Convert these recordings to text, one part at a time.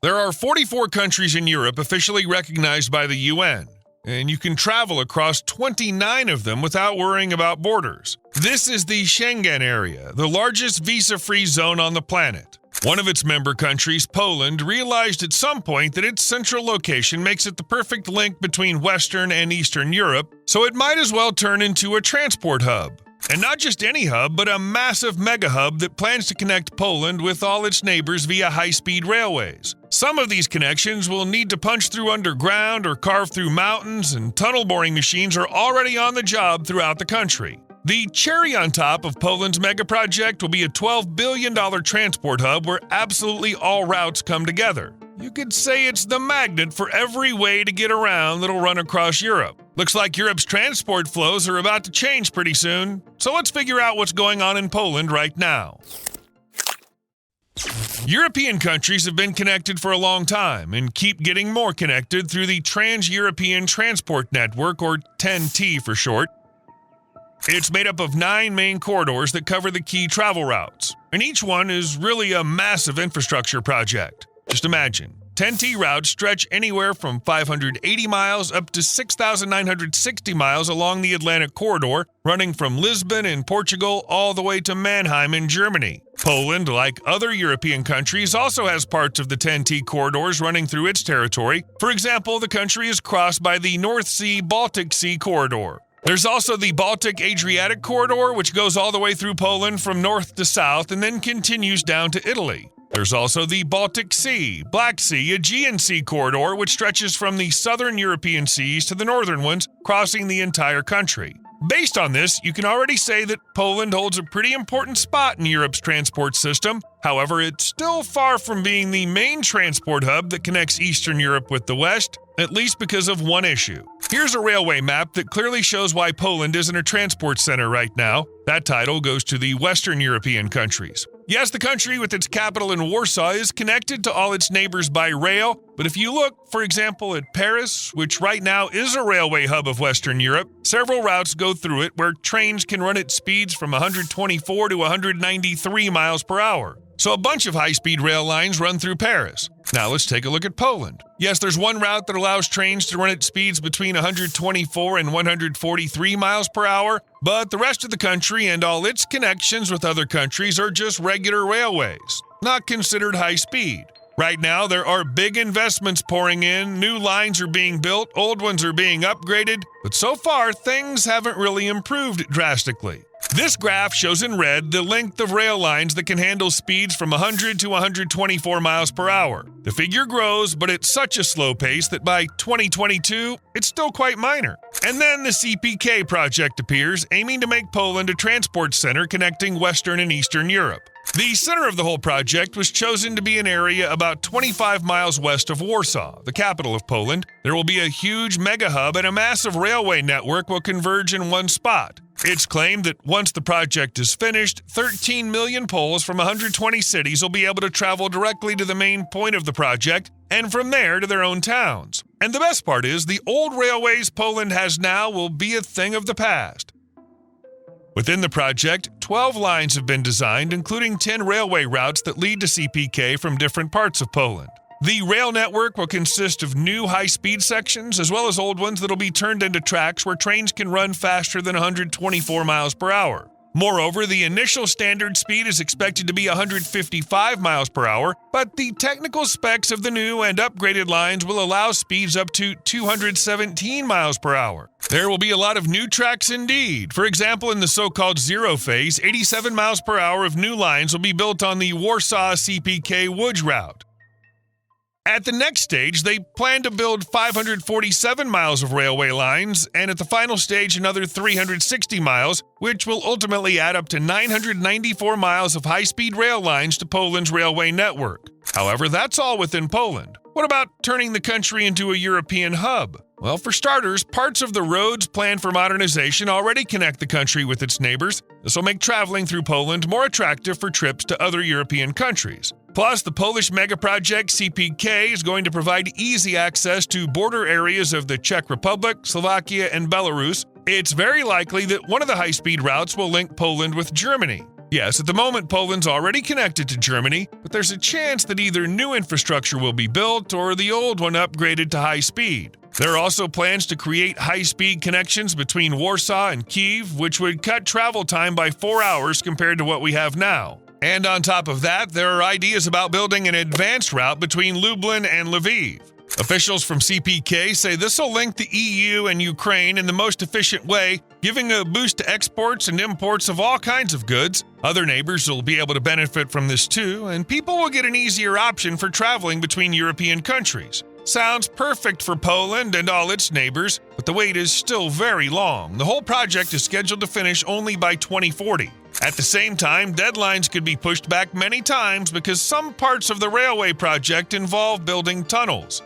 There are 44 countries in Europe officially recognized by the UN, and you can travel across 29 of them without worrying about borders. This is the Schengen area, the largest visa-free zone on the planet. One of its member countries, Poland, realized at some point that its central location makes it the perfect link between Western and Eastern Europe, so it might as well turn into a transport hub. And not just any hub, but a massive mega hub that plans to connect Poland with all its neighbors via high-speed railways. Some of these connections will need to punch through underground or carve through mountains, and tunnel boring machines are already on the job throughout the country. The cherry on top of Poland's mega project will be a $12 billion transport hub where absolutely all routes come together. You could say it's the magnet for every way to get around that'll run across Europe. Looks like Europe's transport flows are about to change pretty soon, so let's figure out what's going on in Poland right now. European countries have been connected for a long time and keep getting more connected through the Trans-European Transport Network, or TEN-T for short. It's made up of 9 main corridors that cover the key travel routes, and each one is really a massive infrastructure project. Just imagine, TEN-T routes stretch anywhere from 580 miles up to 6,960 miles along the Atlantic corridor, running from Lisbon in Portugal all the way to Mannheim in Germany. Poland, like other European countries, also has parts of the TEN-T corridors running through its territory. For example, the country is crossed by the North Sea-Baltic Sea corridor. There's also the Baltic-Adriatic corridor, which goes all the way through Poland from north to south and then continues down to Italy. There's also the Baltic Sea, Black Sea, Aegean Sea corridor, which stretches from the southern European seas to the northern ones, crossing the entire country. Based on this, you can already say that Poland holds a pretty important spot in Europe's transport system. However, it's still far from being the main transport hub that connects Eastern Europe with the West, at least because of one issue. Here's a railway map that clearly shows why Poland isn't a transport center right now. That title goes to the Western European countries. Yes, the country with its capital in Warsaw is connected to all its neighbors by rail, but if you look, for example, at Paris, which right now is a railway hub of Western Europe, several routes go through it where trains can run at speeds from 124 to 193 miles per hour. So a bunch of high-speed rail lines run through Paris. Now let's take a look at Poland. Yes, there's one route that allows trains to run at speeds between 124 and 143 miles per hour, but the rest of the country and all its connections with other countries are just regular railways, not considered high speed. Right now, there are big investments pouring in, new lines are being built, old ones are being upgraded, but so far, things haven't really improved drastically. This graph shows in red the length of rail lines that can handle speeds from 100 to 124 miles per hour. The figure grows, but at such a slow pace that by 2022, it's still quite minor. And then the CPK project appears, aiming to make Poland a transport center connecting Western and Eastern Europe. The center of the whole project was chosen to be an area about 25 miles west of Warsaw, the capital of Poland. There will be a huge mega hub and a massive railway network will converge in one spot. It's claimed that once the project is finished, 13 million Poles from 120 cities will be able to travel directly to the main point of the project and from there to their own towns. And the best part is, the old railways Poland has now will be a thing of the past. Within the project, 12 lines have been designed, including 10 railway routes that lead to CPK from different parts of Poland. The rail network will consist of new high-speed sections as well as old ones that will be turned into tracks where trains can run faster than 124 miles per hour. Moreover, the initial standard speed is expected to be 155 miles per hour, but the technical specs of the new and upgraded lines will allow speeds up to 217 miles per hour. There will be a lot of new tracks indeed. For example, in the so-called zero phase, 87 miles per hour of new lines will be built on the Warsaw CPK Łódź route. At the next stage, they plan to build 547 miles of railway lines, and at the final stage, another 360 miles, which will ultimately add up to 994 miles of high-speed rail lines to Poland's railway network. However, that's all within Poland. What about turning the country into a European hub? Well, for starters, parts of the roads planned for modernization already connect the country with its neighbors. This will make traveling through Poland more attractive for trips to other European countries. Plus, the Polish megaproject CPK is going to provide easy access to border areas of the Czech Republic, Slovakia, and Belarus. It's very likely that one of the high-speed routes will link Poland with Germany. Yes, at the moment, Poland's already connected to Germany, but there's a chance that either new infrastructure will be built or the old one upgraded to high speed. There are also plans to create high-speed connections between Warsaw and Kyiv, which would cut travel time by 4 hours compared to what we have now. And on top of that, there are ideas about building an advanced route between Lublin and Lviv. Officials from CPK say this will link the EU and Ukraine in the most efficient way, giving a boost to exports and imports of all kinds of goods. Other neighbors will be able to benefit from this too, and people will get an easier option for traveling between European countries. Sounds perfect for Poland and all its neighbors, but the wait is still very long. The whole project is scheduled to finish only by 2040. At the same time, deadlines could be pushed back many times because some parts of the railway project involve building tunnels.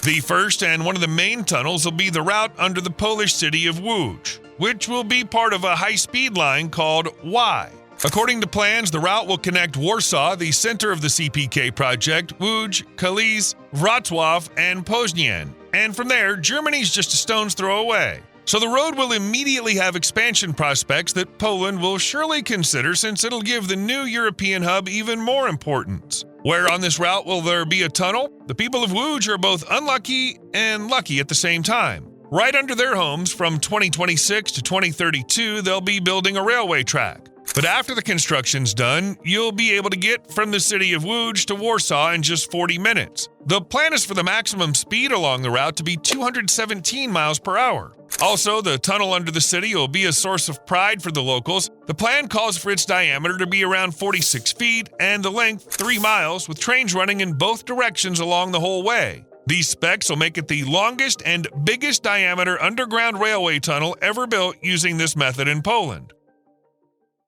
The first and one of the main tunnels will be the route under the Polish city of Łódź, which will be part of a high-speed line called Y. According to plans, the route will connect Warsaw, the center of the CPK project, Łódź, Kalisz, Wrocław, and Poznań. And from there, Germany's just a stone's throw away. So the road will immediately have expansion prospects that Poland will surely consider, since it'll give the new European hub even more importance. Where on this route will there be a tunnel? The people of Łódź are both unlucky and lucky at the same time. Right under their homes, from 2026 to 2032, they'll be building a railway track. But after the construction's done, you'll be able to get from the city of Łódź to Warsaw in just 40 minutes. The plan is for the maximum speed along the route to be 217 miles per hour. Also, the tunnel under the city will be a source of pride for the locals. The plan calls for its diameter to be around 46 feet and the length 3 miles, with trains running in both directions along the whole way. These specs will make it the longest and biggest diameter underground railway tunnel ever built using this method in Poland.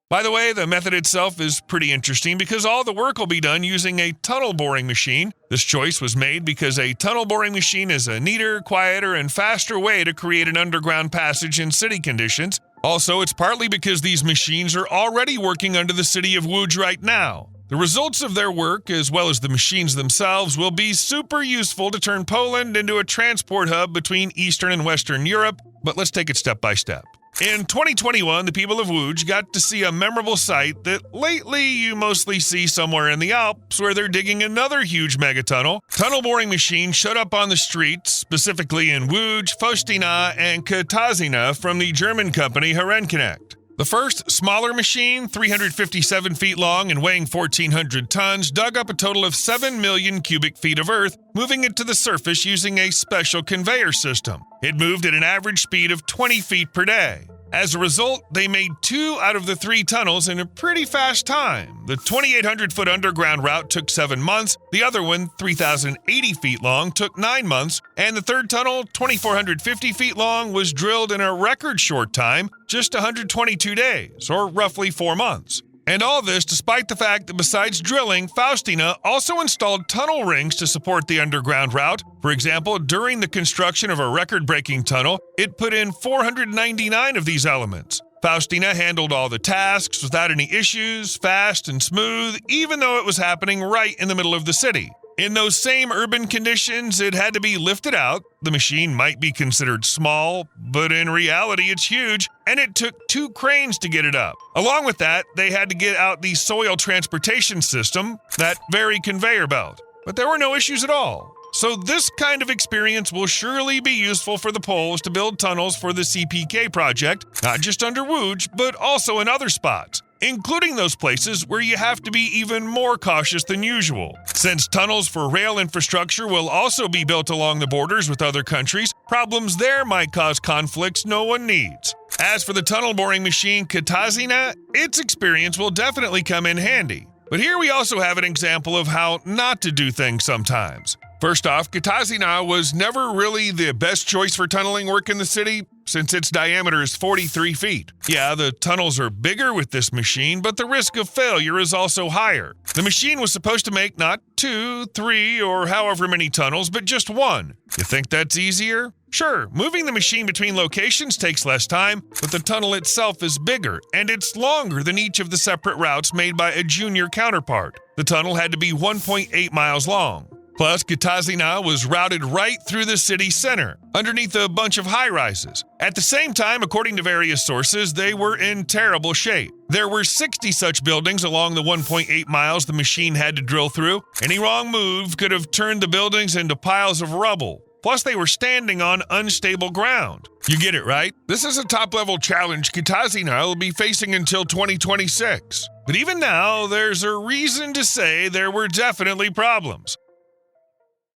By the way, the method itself is pretty interesting because all the work will be done using a tunnel boring machine. This choice was made because a tunnel boring machine is a neater, quieter, and faster way to create an underground passage in city conditions. Also, it's partly because these machines are already working under the city of Łódź right now. The results of their work, as well as the machines themselves, will be super useful to turn Poland into a transport hub between Eastern and Western Europe, but let's take it step by step. In 2021, the people of Łódź got to see a memorable sight that lately you mostly see somewhere in the Alps, where they're digging another huge megatunnel. Tunnel boring machines showed up on the streets, specifically in Łódź, Faustina, and Katarzyna from the German company HRENconnect. The first, smaller machine, 357 feet long and weighing 1,400 tons, dug up a total of 7 million cubic feet of earth, moving it to the surface using a special conveyor system. It moved at an average speed of 20 feet per day. As a result, they made 2 out of the 3 tunnels in a pretty fast time. The 2,800-foot underground route took 7 months, the other one, 3,080 feet long, took 9 months, and the third tunnel, 2,450 feet long, was drilled in a record short time, just 122 days, or roughly 4 months. And all this despite the fact that besides drilling, Faustina also installed tunnel rings to support the underground route. For example, during the construction of a record-breaking tunnel, it put in 499 of these elements. Faustina handled all the tasks without any issues, fast and smooth, even though it was happening right in the middle of the city. In those same urban conditions, it had to be lifted out. The machine might be considered small, but in reality it's huge, and it took 2 cranes to get it up. Along with that, they had to get out the soil transportation system, that very conveyor belt. But there were no issues at all. So this kind of experience will surely be useful for the Poles to build tunnels for the CPK project, not just under Łódź, but also in other spots, including those places where you have to be even more cautious than usual. Since tunnels for rail infrastructure will also be built along the borders with other countries, problems there might cause conflicts no one needs. As for the tunnel boring machine Katarzyna, its experience will definitely come in handy. But here we also have an example of how not to do things sometimes. First off, Katarzyna was never really the best choice for tunneling work in the city, since its diameter is 43 feet. Yeah, the tunnels are bigger with this machine, but the risk of failure is also higher. The machine was supposed to make not 2, 3, or however many tunnels, but just 1. You think that's easier? Sure, moving the machine between locations takes less time, but the tunnel itself is bigger, and it's longer than each of the separate routes made by a junior counterpart. The tunnel had to be 1.8 miles long. Plus, Katarzyna was routed right through the city center, underneath a bunch of high-rises. At the same time, according to various sources, they were in terrible shape. There were 60 such buildings along the 1.8 miles the machine had to drill through. Any wrong move could have turned the buildings into piles of rubble. Plus, they were standing on unstable ground. You get it, right? This is a top-level challenge Kitasina will be facing until 2026. But even now, there's a reason to say there were definitely problems.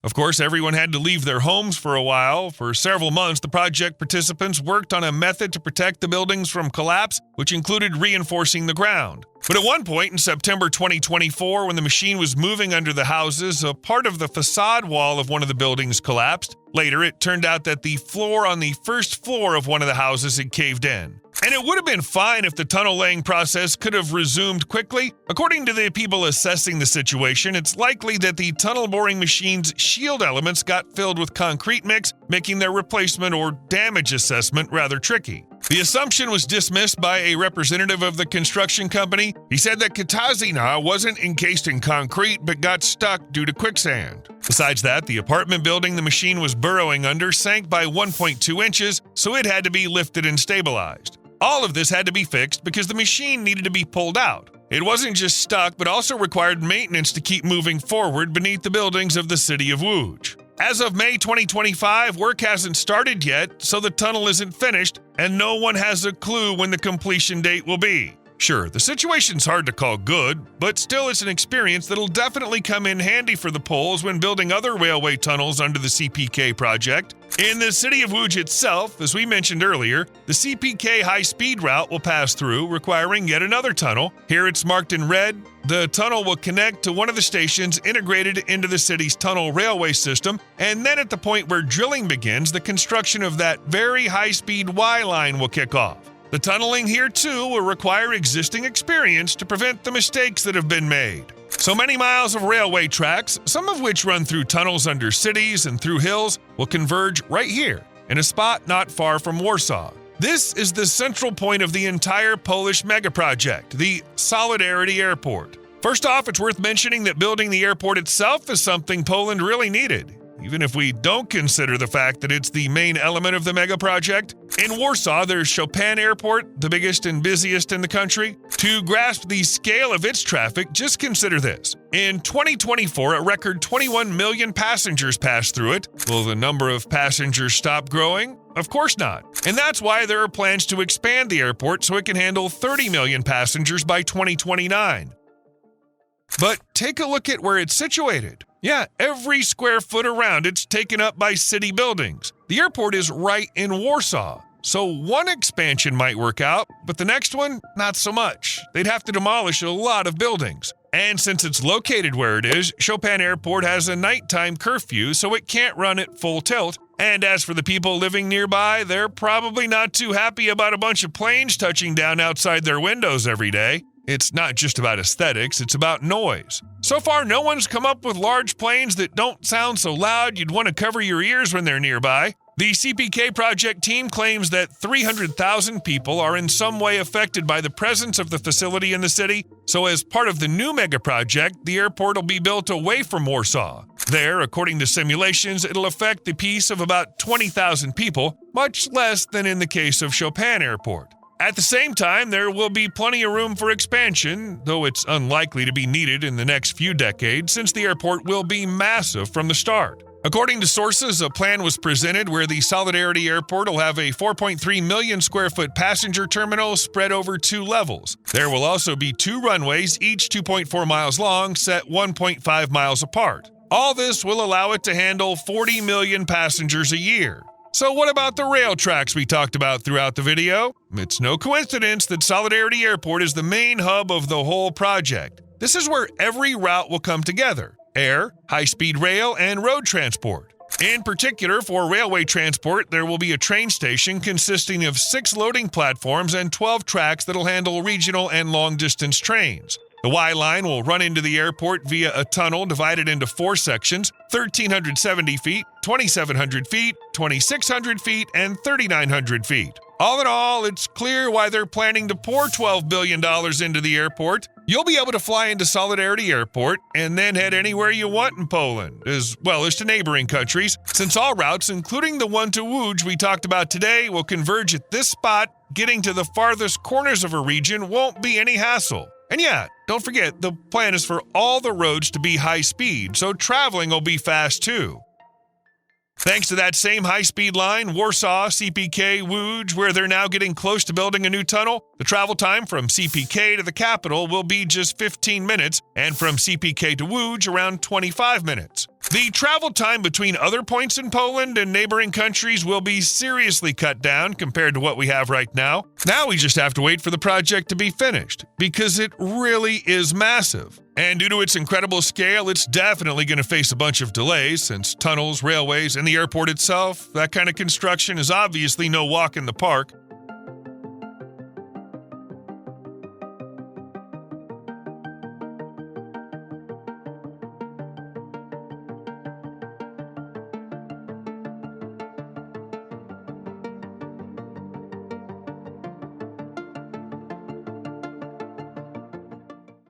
Of course, everyone had to leave their homes for a while. For several months, the project participants worked on a method to protect the buildings from collapse, which included reinforcing the ground. But at one point in September 2024, when the machine was moving under the houses, a part of the facade wall of one of the buildings collapsed. Later, it turned out that the floor on the first floor of one of the houses had caved in. And it would have been fine if the tunnel laying process could have resumed quickly. According to the people assessing the situation, it's likely that the tunnel boring machine's shield elements got filled with concrete mix, making their replacement or damage assessment rather tricky. The assumption was dismissed by a representative of the construction company. He said that Kitasina wasn't encased in concrete but got stuck due to quicksand. Besides that, the apartment building the machine was burrowing under sank by 1.2 inches, so it had to be lifted and stabilized. All of this had to be fixed because the machine needed to be pulled out. It wasn't just stuck, but also required maintenance to keep moving forward beneath the buildings of the city of Łódź. As of May 2025, work hasn't started yet, so the tunnel isn't finished, and no one has a clue when the completion date will be. Sure, the situation's hard to call good, but still it's an experience that'll definitely come in handy for the Poles when building other railway tunnels under the CPK project. In the city of Łódź itself, as we mentioned earlier, the CPK high-speed route will pass through, requiring yet another tunnel. Here it's marked in red. The tunnel will connect to one of the stations integrated into the city's tunnel railway system, and then at the point where drilling begins, the construction of that very high-speed Y line will kick off. The tunneling here, too, will require existing experience to prevent the mistakes that have been made. So many miles of railway tracks, some of which run through tunnels under cities and through hills, will converge right here, in a spot not far from Warsaw. This is the central point of the entire Polish megaproject, the Solidarity Airport. First off, it's worth mentioning that building the airport itself is something Poland really needed, even if we don't consider the fact that it's the main element of the megaproject. In Warsaw, there's Chopin Airport, the biggest and busiest in the country. To grasp the scale of its traffic, just consider this. In 2024, a record 21 million passengers passed through it. Will the number of passengers stop growing? Of course not. And that's why there are plans to expand the airport so it can handle 30 million passengers by 2029. But take a look at where it's situated. Yeah, every square foot around it's taken up by city buildings. The airport is right in Warsaw, so one expansion might work out, but the next one, not so much. They'd have to demolish a lot of buildings. And since it's located where it is, Chopin Airport has a nighttime curfew, so it can't run at full tilt. And as for the people living nearby, they're probably not too happy about a bunch of planes touching down outside their windows every day. It's not just about aesthetics, it's about noise. So far, no one's come up with large planes that don't sound so loud you'd want to cover your ears when they're nearby. The CPK project team claims that 300,000 people are in some way affected by the presence of the facility in the city, so as part of the new mega project, the airport will be built away from Warsaw. There, according to simulations, it'll affect the peace of about 20,000 people, much less than in the case of Chopin Airport. At the same time, there will be plenty of room for expansion, though it's unlikely to be needed in the next few decades since the airport will be massive from the start. According to sources, a plan was presented where the Solidarity Airport will have a 4.3 million square foot passenger terminal spread over 2 levels. There will also be 2 runways, each 2.4 miles long, set 1.5 miles apart. All this will allow it to handle 40 million passengers a year. So what about the rail tracks we talked about throughout the video? It's no coincidence that Solidarity Airport is the main hub of the whole project. This is where every route will come together: air, high-speed rail, and road transport. In particular, for railway transport, there will be a train station consisting of 6 loading platforms and 12 tracks that'll handle regional and long-distance trains. The Y line will run into the airport via a tunnel divided into 4 sections: 1,370 feet, 2,700 feet, 2,600 feet, and 3,900 feet. All in all, it's clear why they're planning to pour $12 billion into the airport. You'll be able to fly into Solidarity Airport and then head anywhere you want in Poland, as well as to neighboring countries, since all routes, including the one to Łódź we talked about today, will converge at this spot getting to the farthest corners of a region won't be any hassle. And yeah, don't forget, the plan is for all the roads to be high speed, so traveling will be fast too. Thanks to that same high-speed line, Warsaw, CPK, Łódź, where they're now getting close to building a new tunnel, the travel time from CPK to the capital will be just 15 minutes, and from CPK to Łódź around 25 minutes. The travel time between other points in Poland and neighboring countries will be seriously cut down compared to what we have right now. Now we just have to wait for the project to be finished, because it really is massive. And due to its incredible scale, it's definitely going to face a bunch of delays, since tunnels, railways, and the airport itself, that kind of construction is obviously no walk in the park.